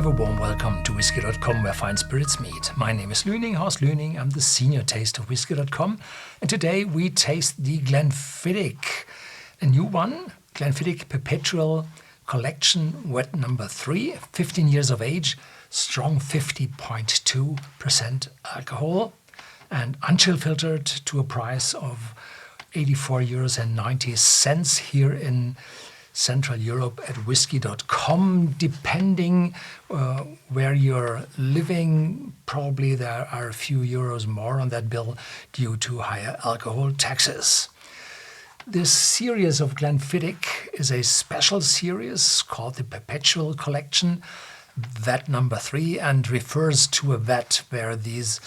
a warm welcome to Whisky.com, where fine spirits meet. My name is Lüning, Horst Lüning. I'm the senior taster of Whisky.com. And today we taste the Glenfiddich, a new one, Glenfiddich Perpetual Collection Vat number 3, 15 years of age, strong 50.2% alcohol, and unchill filtered to a price of 84.90 euros here in Central Europe at Whisky.com. Depending where you're living, probably there are a few euros more on that bill due to higher alcohol taxes. This series of Glenfiddich is a special series called the Perpetual Collection Vat number 3, and refers to a vat where these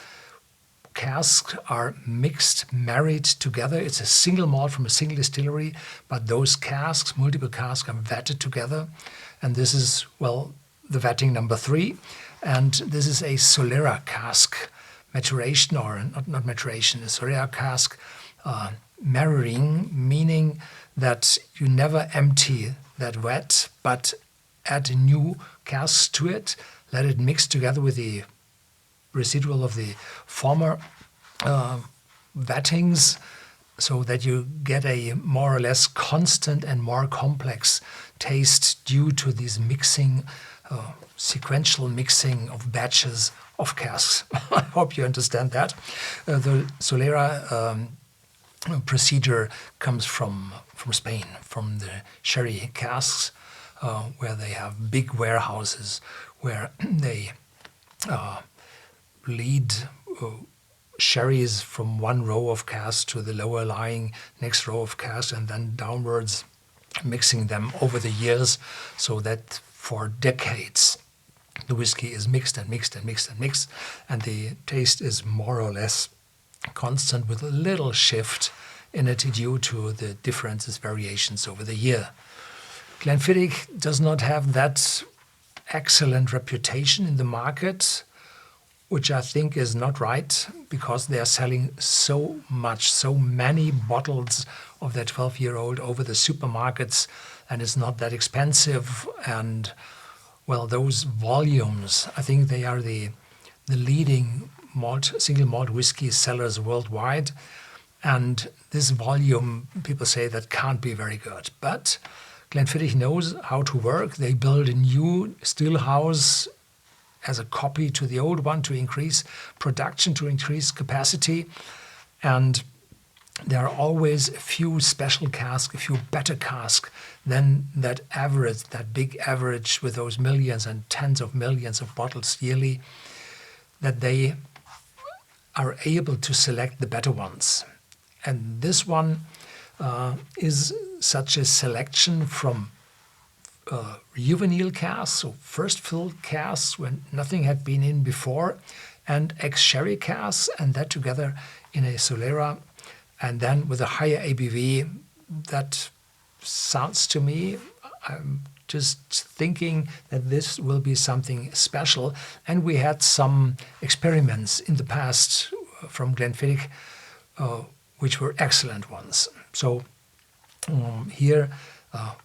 casks are mixed, married together. It's a single malt from a single distillery, but those casks, multiple casks, are vatted together. And this is, well, the Vatting number 3. And this is a Solera cask maturation, or not maturation, a Solera cask marrying, meaning that you never empty that vat, but add new casks to it, let it mix together with the residual of the former vattings, so that you get a more or less constant and more complex taste due to this mixing, sequential mixing of batches of casks. I hope you understand that. The Solera procedure comes from Spain, from the sherry casks, where they have big warehouses where they lead sherries from one row of casks to the lower lying next row of casks, and then downwards, mixing them over the years, so that for decades the whiskey is mixed and mixed and mixed and mixed, and the taste is more or less constant with a little shift in it due to the differences, variations over the year. Glenfiddich does not have that excellent reputation in the market, which I think is not right, because they are selling so many bottles of their 12-year-old over the supermarkets, and it's not that expensive. And well, those volumes, I think they are the leading single malt whiskey sellers worldwide. And this volume, people say that can't be very good. But Glenfiddich knows how to work. They build a new still house as a copy to the old one to increase production, to increase capacity. And there are always a few special casks, a few better casks than that average, that big average with those millions and tens of millions of bottles yearly, that they are able to select the better ones. And this one is such a selection from juvenile casks, so first filled casks when nothing had been in before, and ex-sherry casks, and that together in a Solera, and then with a higher ABV. That sounds to me, I'm just thinking that this will be something special. And we had some experiments in the past from Glenfiddich, which were excellent ones. So here,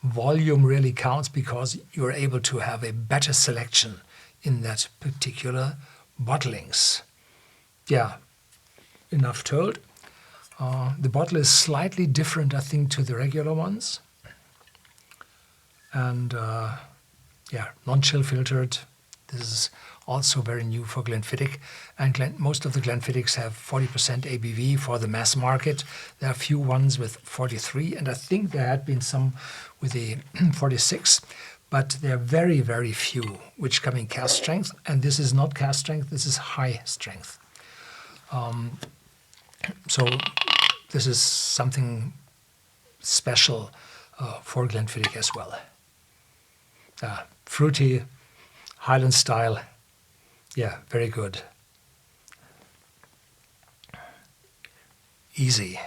volume really counts, because you're able to have a better selection in that particular bottlings. Yeah, enough told. The bottle is slightly different, I think, to the regular ones. And yeah, non-chill filtered. This is also very new for Glenfiddich. And most of the Glenfiddichs have 40% ABV for the mass market. There are a few ones with 43, and I think there had been some with the 46, but there are very, very few which come in cask strength. And this is not cask strength, this is high strength. So this is something special for Glenfiddich as well. Fruity, Highland style. Yeah, very good. Easy.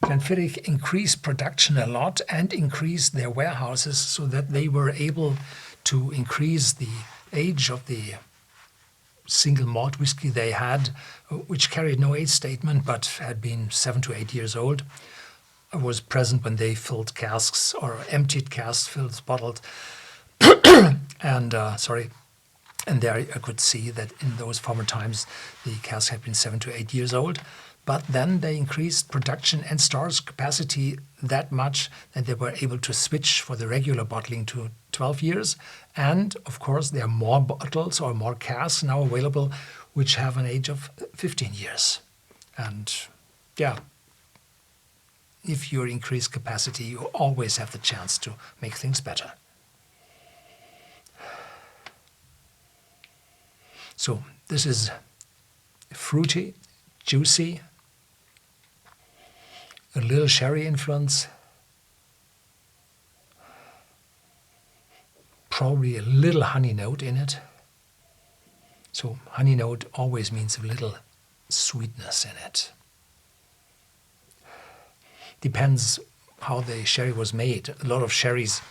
Glenfiddich increased production a lot and increased their warehouses, so that they were able to increase the age of the single malt whiskey they had, which carried no age statement but had been 7 to 8 years old. was present when they filled casks or emptied casks, filled bottles, and and there I could see that in those former times the cask had been 7 to 8 years old. But then they increased production and storage capacity that much that they were able to switch for the regular bottling to 12 years. And of course, there are more bottles or more casks now available which have an age of 15 years. And yeah, if you increase capacity, you always have the chance to make things better. So this is fruity, juicy, a little sherry influence, probably a little honey note in it. So honey note always means a little sweetness in it. Depends how the sherry was made. A lot of sherries,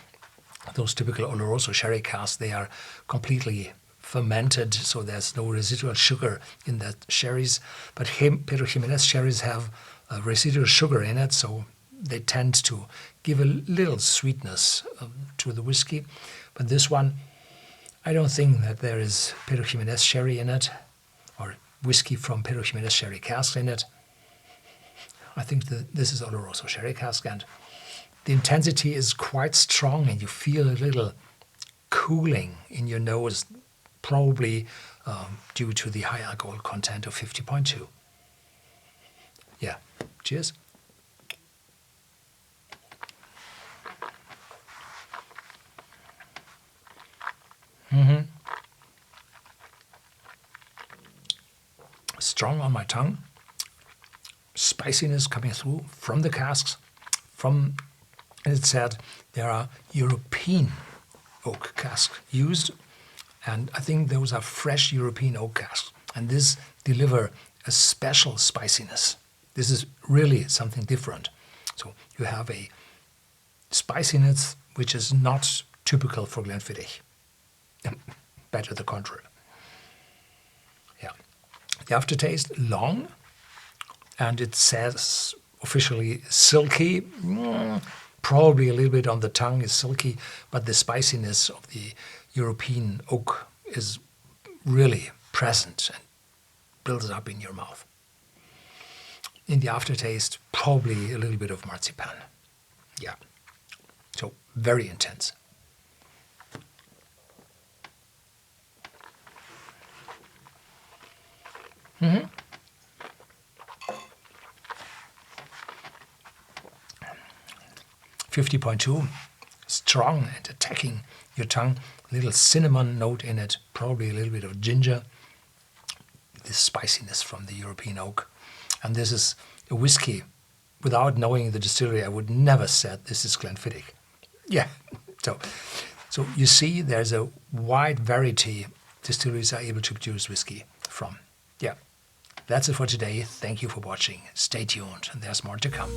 those typical Oloroso sherry casks, they are completely fermented, so there's no residual sugar in that sherries. But Pedro Ximénez sherries have residual sugar in it, so they tend to give a little sweetness to the whiskey. But this one, I don't think that there is Pedro Ximénez sherry in it, or whiskey from Pedro Ximénez sherry cask in it. I think that this is Oloroso sherry cask, and the intensity is quite strong, and you feel a little cooling in your nose, probably due to the high alcohol content of 50.2. Yeah, cheers. Strong on my tongue. Spiciness coming through from the casks. As it said, there are European oak casks used, and I think those are fresh European oak casks. And this deliver a special spiciness. This is really something different. So you have a spiciness which is not typical for Glenfiddich. Better the contrary. Yeah. The aftertaste, long, and it says officially silky. Probably a little bit on the tongue is silky, but the spiciness of the European oak is really present and builds up in your mouth. In the aftertaste, probably a little bit of marzipan. Yeah. So very intense. Mm-hmm. 50.2, strong and attacking your tongue. A little cinnamon note in it, probably a little bit of ginger. This spiciness from the European oak. And this is a whiskey. Without knowing the distillery, I would never said this is Glenfiddich. Yeah, so you see there's a wide variety distilleries are able to produce whiskey from. Yeah, that's it for today. Thank you for watching. Stay tuned, and there's more to come.